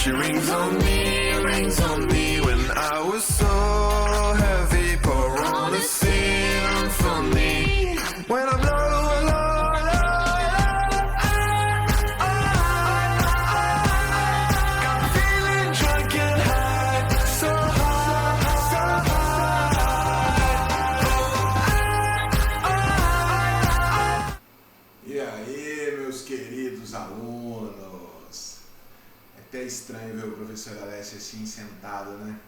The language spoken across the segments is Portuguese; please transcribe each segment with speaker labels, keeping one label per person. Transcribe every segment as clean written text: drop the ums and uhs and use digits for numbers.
Speaker 1: she rings on me when I was so heavy. Pour on a symphony when I'm low, low, low, I'm feeling drunk and high, so high, so high.
Speaker 2: E aí, meus queridos alunos? É até estranho ver o professor Alessio assim sentado, né?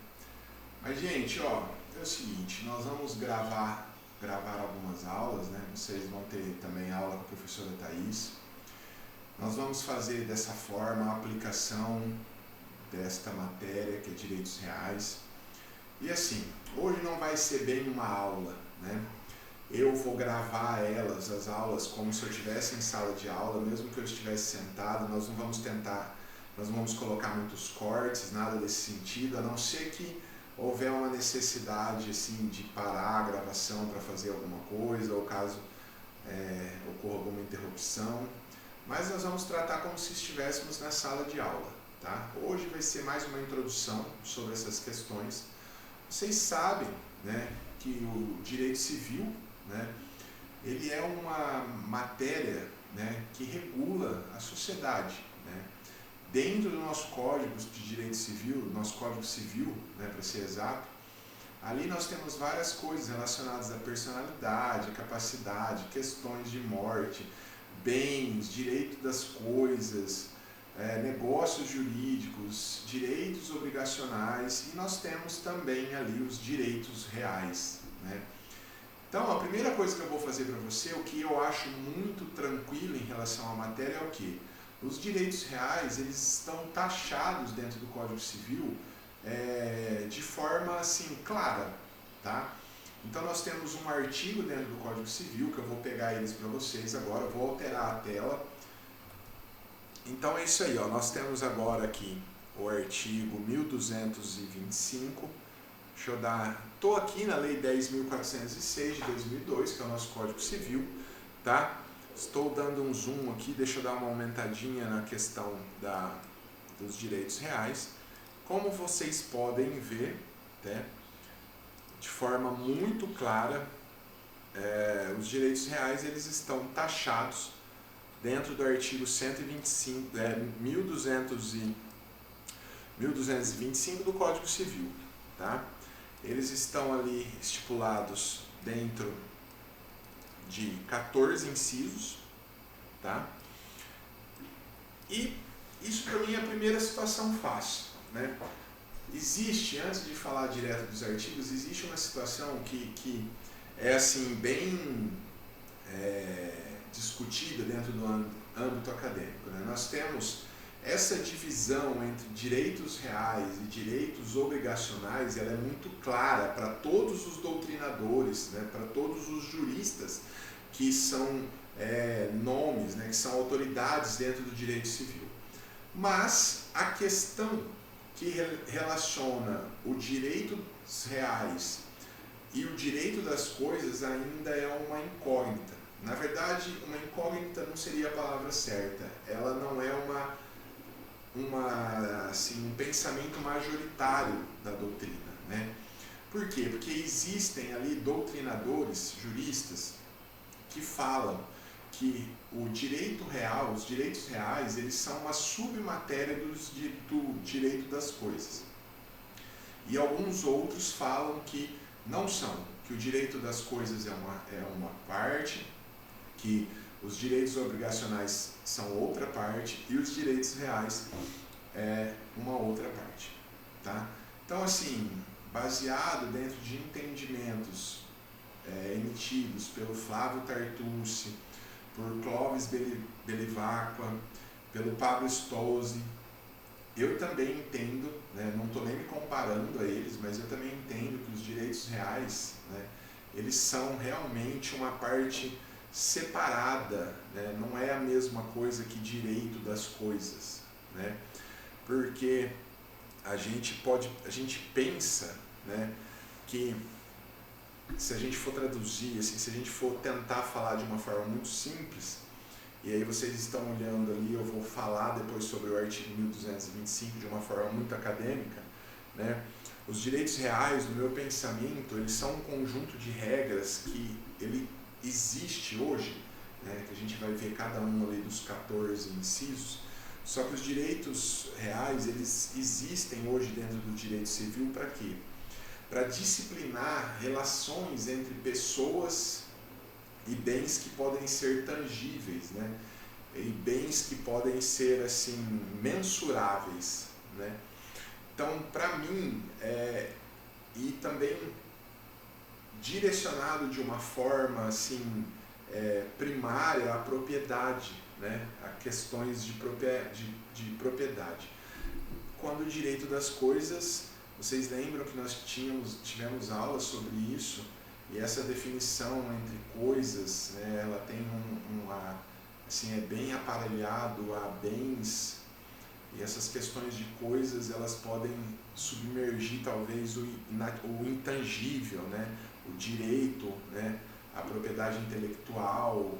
Speaker 2: Mas, gente, ó, é o seguinte, nós vamos gravar algumas aulas, né? Vocês vão ter também aula com a professora Thaís. Nós vamos fazer dessa forma a aplicação desta matéria, que é Direitos Reais. E assim, hoje não vai ser bem uma aula, né? Eu vou gravar as aulas, como se eu estivesse em sala de aula, mesmo que eu estivesse sentado. Nós não vamos colocar muitos cortes, nada desse sentido, a não ser que houver uma necessidade assim, de parar a gravação para fazer alguma coisa, ou caso ocorra alguma interrupção. Mas nós vamos tratar como se estivéssemos na sala de aula, tá? Hoje vai ser mais uma introdução sobre essas questões. Vocês sabem, né, que o direito civil, né, ele é uma matéria, né, que regula a sociedade, né? Dentro do nosso Código de Direito Civil, nosso Código Civil, né, para ser exato, ali nós temos várias coisas relacionadas à personalidade, à capacidade, questões de morte, bens, direito das coisas, negócios jurídicos, direitos obrigacionais, e nós temos também ali os direitos reais, né? Então, a primeira coisa que eu vou fazer para você, o que eu acho muito tranquilo em relação à matéria é o quê? Os direitos reais, eles estão taxados dentro do Código Civil de forma assim, clara, tá? Então nós temos um artigo dentro do Código Civil, que eu vou pegar eles para vocês agora, vou alterar a tela. Então é isso aí, ó, nós temos agora aqui o artigo 1225, deixa eu dar, estou aqui na Lei 10.406 de 2002, que é o nosso Código Civil, tá? Estou dando um zoom aqui, deixa eu dar uma aumentadinha na questão dos direitos reais. Como vocês podem ver, né, de forma muito clara, os direitos reais eles estão taxados dentro do artigo 1225 do Código Civil, tá? Eles estão ali estipulados dentro de 14 incisos, tá? E isso para mim é a primeira situação fácil, né? Existe, antes de falar direto dos artigos, existe uma situação que é assim bem discutida dentro do âmbito acadêmico, né? Nós temos essa divisão entre direitos reais e direitos obrigacionais, ela é muito clara para todos os doutrinadores, né, para todos os juristas que são nomes, né, que são autoridades dentro do direito civil. Mas a questão que relaciona o direito reais e o direito das coisas ainda é uma incógnita. Na verdade, uma incógnita não seria a palavra certa. Ela não é um pensamento majoritário da doutrina, né? Por quê? Porque existem ali doutrinadores, juristas, que falam que o direito real, os direitos reais, eles são uma submatéria do direito das coisas. E alguns outros falam que não são, que o direito das coisas é uma parte, que os direitos obrigacionais são outra parte e os direitos reais é uma outra parte, tá? Então, assim, baseado dentro de entendimentos emitidos pelo Flávio Tartucci, por Clovis Belivacqua, pelo Pablo Stolze, eu também entendo, né, não estou nem me comparando a eles, mas eu também entendo que os direitos reais, né, eles são realmente uma parte separada, né? Não é a mesma coisa que direito das coisas, né? Porque a gente pensa, né, que se a gente for traduzir, assim, se a gente for tentar falar de uma forma muito simples, E aí vocês estão olhando ali, eu vou falar depois sobre o artigo 1225 de uma forma muito acadêmica, né? Os direitos reais, no meu pensamento, eles são um conjunto de regras que ele existe hoje, né? Que a gente vai ver cada um ali dos 14 incisos, só que os direitos reais, eles existem hoje dentro do direito civil para quê? Para disciplinar relações entre pessoas e bens que podem ser tangíveis, né? E bens que podem ser assim mensuráveis, né? Então, para mim, e também direcionado de uma forma assim primária à propriedade, né? A questões de propriedade. Quando o direito das coisas, vocês lembram que nós tivemos aulas sobre isso, e essa definição entre coisas, né, ela tem assim, é bem aparelhado a bens, e essas questões de coisas, elas podem submergir talvez o intangível, né, o direito, né, a propriedade intelectual,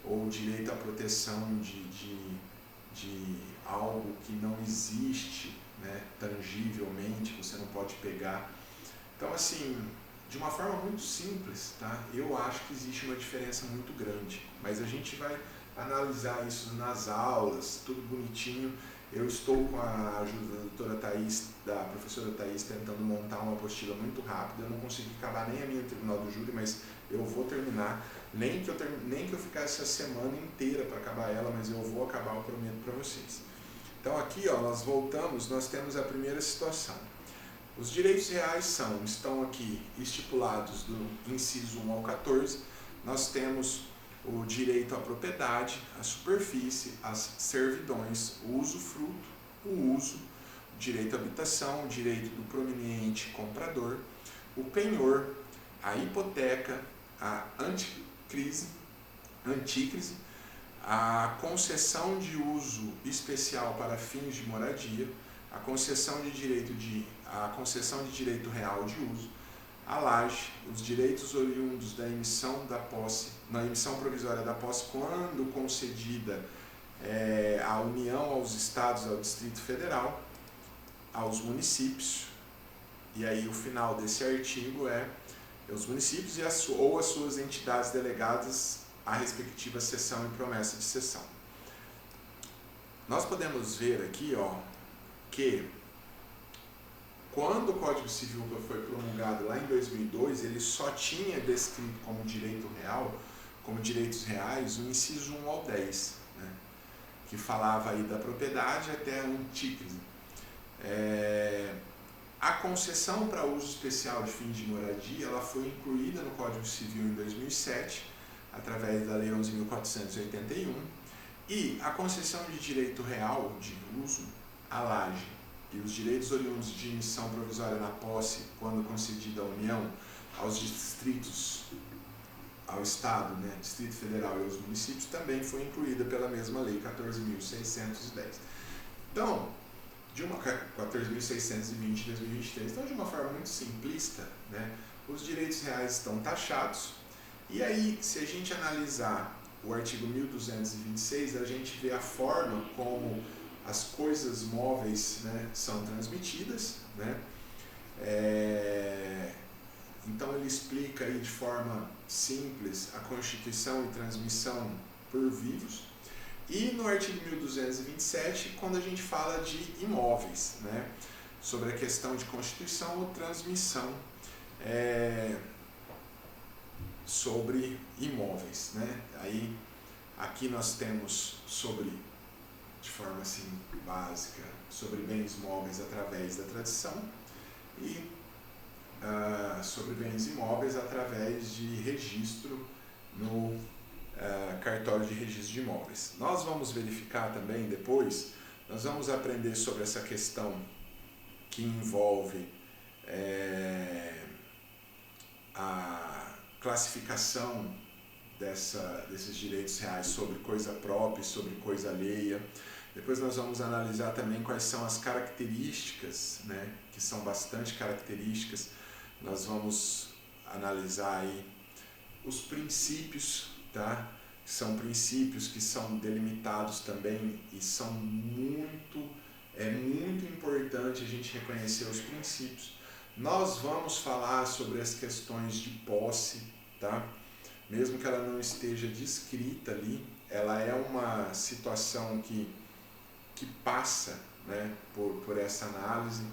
Speaker 2: ou o direito à proteção de algo que não existe, né, tangivelmente, você não pode pegar. Então, assim, de uma forma muito simples, tá? Eu acho que existe uma diferença muito grande, mas a gente vai analisar isso nas aulas, tudo bonitinho. Eu estou com a ajuda da doutora Thaís, da professora Thaís, tentando montar uma apostila muito rápida. Eu não consegui acabar nem a minha tribunal do júri, mas eu vou terminar. Nem que eu ficasse a semana inteira para acabar ela, mas eu vou acabar, eu prometo para vocês. Então aqui, ó, nós voltamos, nós temos a primeira situação. Os direitos reais estão aqui estipulados do inciso 1 ao 14. Nós temos o direito à propriedade, à superfície, às servidões, o usufruto, o uso, o direito à habitação, o direito do proveniente comprador, o penhor, a hipoteca, a antícrise, a concessão de uso especial para fins de moradia, a concessão de direito real de uso, a laje, os direitos oriundos da emissão da posse, na emissão provisória da posse, quando concedida à União, aos Estados, ao Distrito Federal, aos municípios, e aí o final desse artigo os municípios ou as suas entidades delegadas à respectiva cessão e promessa de cessão. Nós podemos ver aqui, ó, que quando o Código Civil foi promulgado lá em 2002, ele só tinha descrito como direito real, como direitos reais, o inciso 1 ao 10, né, que falava aí da propriedade até a antícrise. A concessão para uso especial de fins de moradia, ela foi incluída no Código Civil em 2007, através da Lei 11.481, e a concessão de direito real de uso, a laje, e os direitos oriundos de emissão provisória na posse, quando concedida à União, aos distritos, ao Estado, né, Distrito Federal e aos municípios, também foi incluída pela mesma lei 14.610. Então, 14.620 de 2023. Então, de uma forma muito simplista, né, os direitos reais estão taxados, e aí, se a gente analisar o artigo 1226, a gente vê a forma como as coisas móveis, né, são transmitidas, né? Então ele explica aí de forma simples a constituição e transmissão por vivos. E no artigo 1227, quando a gente fala de imóveis, né, sobre a questão de constituição ou transmissão sobre imóveis, né? Aí aqui nós temos de forma assim básica, sobre bens móveis através da tradição e sobre bens imóveis através de registro no cartório de registro de imóveis. Nós vamos verificar também depois, nós vamos aprender sobre essa questão que envolve a classificação desses direitos reais sobre coisa própria e sobre coisa alheia. Depois nós vamos analisar também quais são as características, né, que são bastante características. Nós vamos analisar aí os princípios, tá, são princípios que são delimitados também e são muito importante a gente reconhecer os princípios. Nós vamos falar sobre as questões de posse, tá? Mesmo que ela não esteja descrita ali, ela é uma situação que passa, né, por essa análise.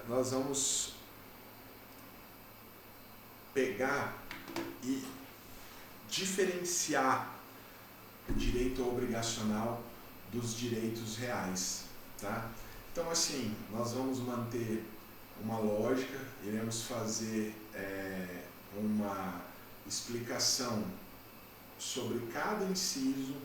Speaker 2: Nós vamos pegar e diferenciar o direito obrigacional dos direitos reais, tá? Então, assim, nós vamos manter uma lógica, iremos fazer uma explicação sobre cada inciso,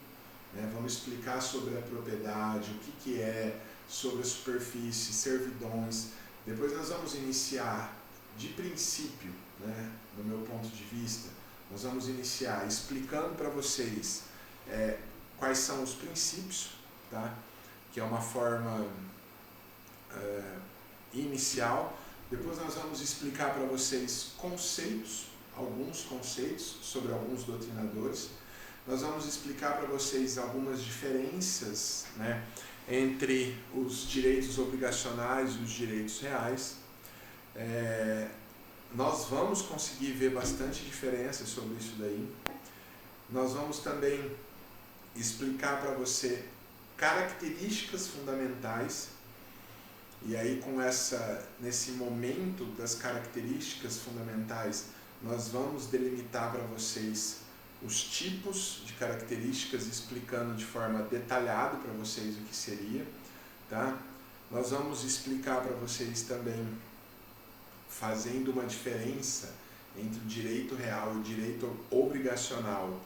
Speaker 2: né? Vamos explicar sobre a propriedade, o que é, sobre a superfície, servidões. Depois nós vamos iniciar de princípio, né? No meu ponto de vista, nós vamos iniciar explicando para vocês quais são os princípios, tá? Que é uma forma inicial. Depois nós vamos explicar para vocês conceitos, alguns conceitos sobre alguns doutrinadores. Nós vamos explicar para vocês algumas diferenças, né, entre os direitos obrigacionais e os direitos reais. Nós vamos conseguir ver bastante diferença sobre isso daí. Nós vamos também explicar para você características fundamentais. E aí, nesse momento das características fundamentais, nós vamos delimitar para vocês os tipos de características, explicando de forma detalhada para vocês o que seria, tá? Nós vamos explicar para vocês também, fazendo uma diferença entre o direito real e o direito obrigacional,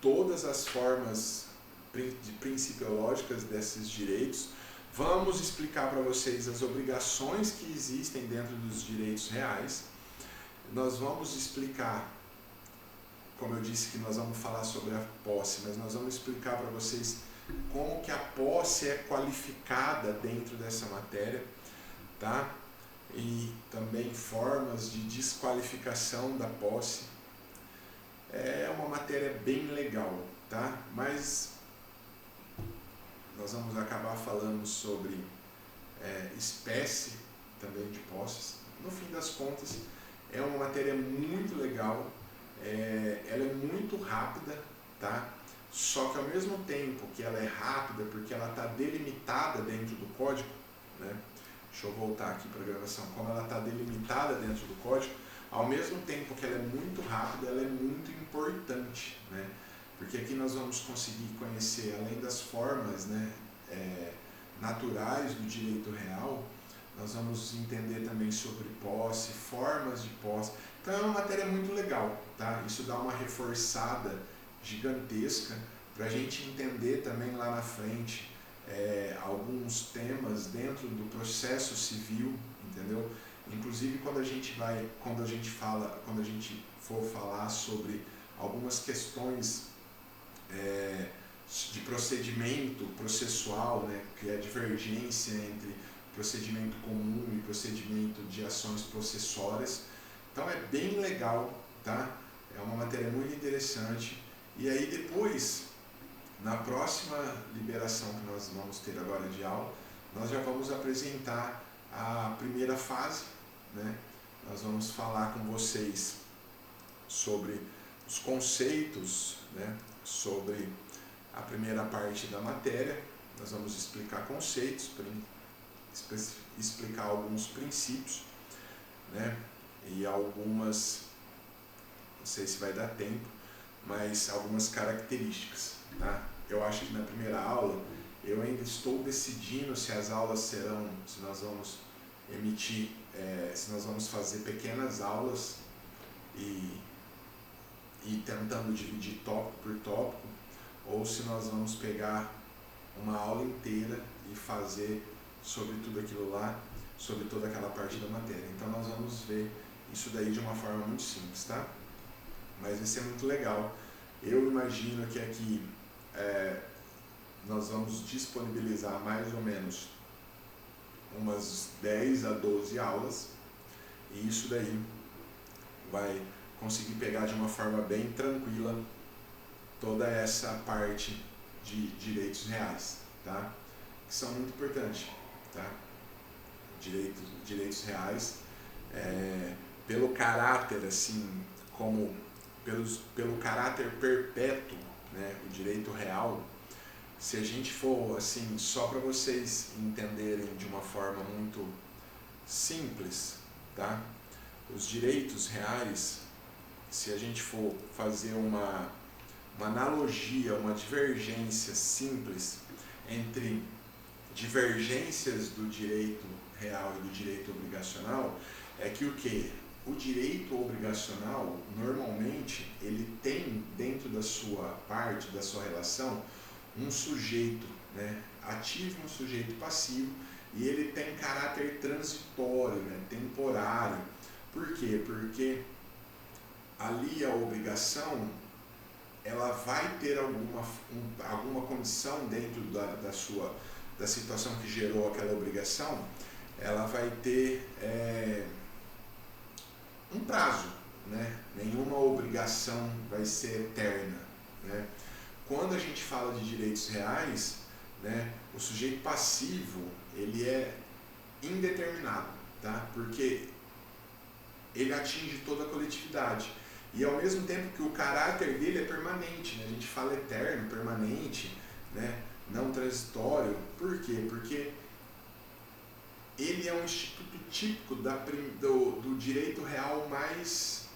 Speaker 2: todas as formas principiológicas desses direitos. Vamos explicar para vocês as obrigações que existem dentro dos direitos reais. Nós vamos explicar, como eu disse que nós vamos falar sobre a posse, mas nós vamos explicar para vocês como que a posse é qualificada dentro dessa matéria, tá? E também formas de desqualificação da posse. É uma matéria bem legal, tá? Mas nós vamos acabar falando sobre espécie também de posses. No fim das contas, é uma matéria muito legal, ela é muito rápida, tá? Só que ao mesmo tempo que ela é rápida, porque ela está delimitada dentro do código, né? Deixa eu voltar aqui para a gravação. Como ela está delimitada dentro do código, ao mesmo tempo que ela é muito rápida, ela é muito importante, né? Porque aqui nós vamos conseguir conhecer, além das formas, né, naturais do direito real, nós vamos entender também sobre posse, formas de posse. Então é uma matéria muito legal, tá? Isso dá uma reforçada gigantesca para a gente entender também lá na frente alguns temas dentro do processo civil, entendeu? Inclusive quando a gente for falar sobre algumas questões de procedimento processual, né, que é a divergência entre procedimento comum e procedimento de ações processórias. Então é bem legal, tá? É uma matéria muito interessante. E aí depois, na próxima liberação que nós vamos ter agora de aula, nós já vamos apresentar a primeira fase, né? Nós vamos falar com vocês sobre os conceitos, né? Sobre a primeira parte da matéria. Nós vamos explicar conceitos, explicar alguns princípios, né? E algumas, não sei se vai dar tempo, mas algumas características, tá? Eu acho que na primeira aula, eu ainda estou decidindo se as aulas serão, se nós vamos emitir, se nós vamos fazer pequenas aulas e tentando dividir tópico por tópico, ou se nós vamos pegar uma aula inteira e fazer sobre tudo aquilo lá, sobre toda aquela parte da matéria. Então nós vamos ver isso daí de uma forma muito simples, tá? Mas vai ser muito legal. Eu imagino que aqui nós vamos disponibilizar mais ou menos umas 10 a 12 aulas, e isso daí vai conseguir pegar de uma forma bem tranquila toda essa parte de direitos reais, tá? Que são muito importantes, tá? Direitos reais, pelo caráter, assim, pelo caráter perpétuo, né? O direito real, se a gente for, assim, só para vocês entenderem de uma forma muito simples, tá? Os direitos reais, se a gente for fazer uma analogia, uma divergência simples entre divergências do direito real e do direito obrigacional, é que o quê? O direito obrigacional, normalmente, ele tem dentro da sua parte, da sua relação, um sujeito, né, ativo e um sujeito passivo, e ele tem caráter transitório, né, temporário. Por quê? Porque ali a obrigação, ela vai ter alguma condição dentro da situação que gerou aquela obrigação, ela vai ter um prazo, né? Nenhuma obrigação vai ser eterna, né? Quando a gente fala de direitos reais, né, o sujeito passivo, ele é indeterminado, tá? Porque ele atinge toda a coletividade. E ao mesmo tempo que o caráter dele é permanente, né? A gente fala eterno, permanente, né? Não transitório. Por quê? Porque ele é um instituto típico do direito real mais,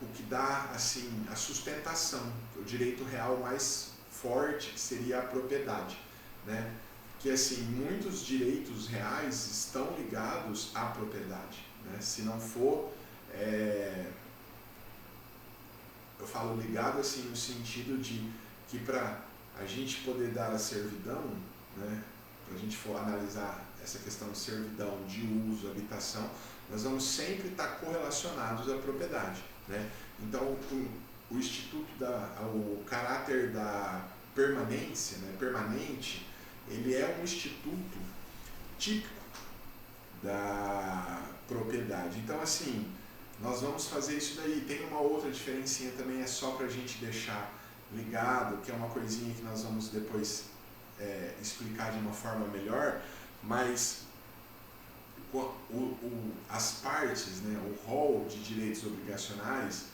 Speaker 2: o que dá, assim, a sustentação, o direito real mais forte, que seria a propriedade, né? Que, assim, muitos direitos reais estão ligados à propriedade, né? Se não for, eu falo ligado, assim, no sentido de que para a gente poder dar a servidão, né, para a gente for analisar essa questão de servidão, de uso, habitação, nós vamos sempre estar correlacionados à propriedade, né? Então, o instituto, o caráter da permanência, né, permanente, ele é um instituto típico da propriedade. Então, assim, nós vamos fazer isso daí. Tem uma outra diferencinha também, é só para a gente deixar ligado, que é uma coisinha que nós vamos depois explicar de uma forma melhor, mas as partes, né, o rol de direitos obrigacionais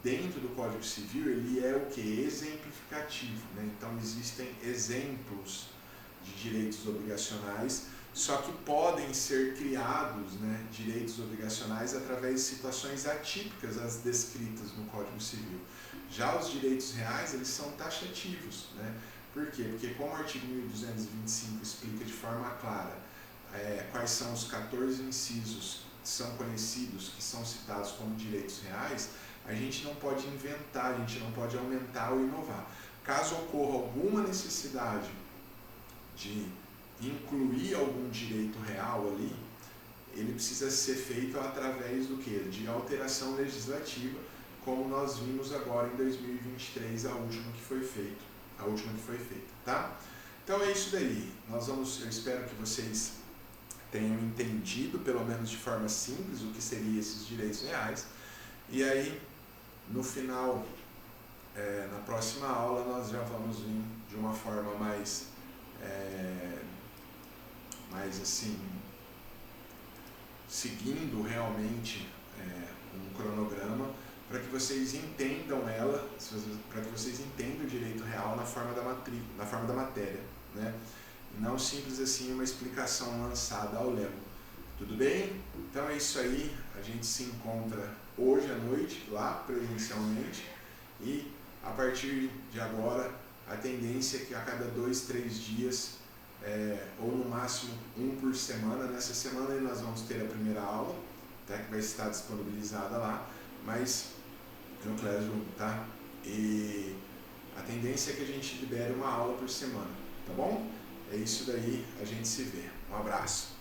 Speaker 2: dentro do Código Civil, ele é o que? Exemplificativo, né? Então existem exemplos de direitos obrigacionais, só que podem ser criados, né, direitos obrigacionais através de situações atípicas às descritas no Código Civil. Já os direitos reais, eles são taxativos, né? Por quê? Porque como o artigo 1225 explica de forma clara quais são os 14 incisos que são conhecidos, que são citados como direitos reais, a gente não pode inventar, a gente não pode aumentar ou inovar. Caso ocorra alguma necessidade de incluir algum direito real ali, ele precisa ser feito através do quê? De alteração legislativa, como nós vimos agora em 2023, a última que foi feita, tá? Então é isso daí. Eu espero que vocês tenham entendido, pelo menos de forma simples, o que seriam esses direitos reais. E aí, no final, na próxima aula, nós já vamos vir de uma forma mais assim, seguindo realmente um cronograma, para que vocês entendam para que vocês entendam o direito real na forma da matéria, né? E não simples assim uma explicação lançada ao léu. Tudo bem? Então é isso aí, a gente se encontra hoje à noite, lá presencialmente, e a partir de agora a tendência é que a cada 2, 3 dias, ou no máximo um por semana, nessa semana aí nós vamos ter a primeira aula, tá, que vai estar disponibilizada lá, mas no Classroom, tá? E a tendência é que a gente libere uma aula por semana, tá bom? É isso daí, a gente se vê. Um abraço.